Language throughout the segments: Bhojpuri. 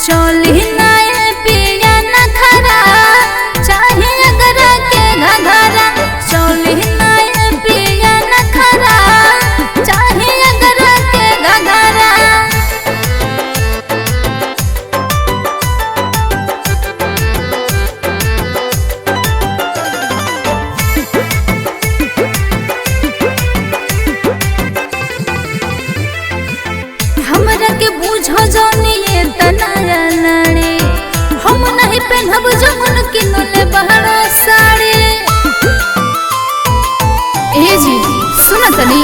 चली ना ए पिया नखरा चाहे अगर के घघरा। चली ना ए पिया नखरा चाहे अगर के घघरा। हमरा के बूझो जौनिए तनाया नाड़ी हम नहीं पहनब जमुन किनले बहरा साड़ी। ए जी सुन तनी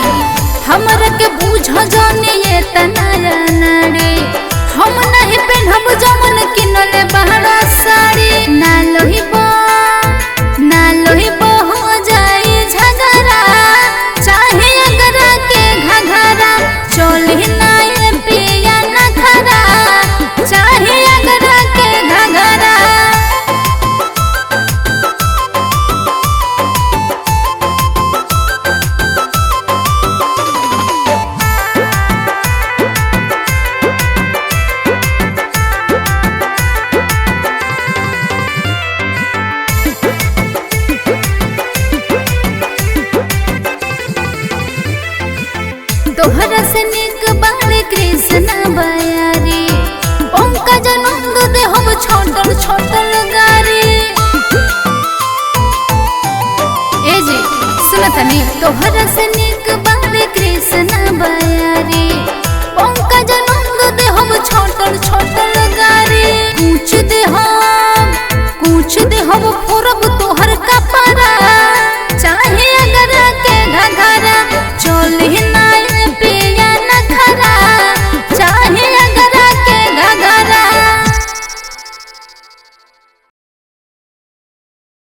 हमरा के बूझो जौनिए तनाया नाड़ी हम नहीं पहनब जमुन किनले बहरा साड़ी। ना लोहिबो हो जाई झगड़ा चाहे अगर के घघरा। चली ना ए पिया नखरा चाहे अगर के घघरा। तोहरा से निक बाले कृष्ण बयारी पंकज नंद दे हम छोटल छोटल गारी। ए जी सुन तनी तोहरा से निक बाले कृष्ण बयारी पंकज नंद दे हम छोटल छोटल गारी। कुछ दे हम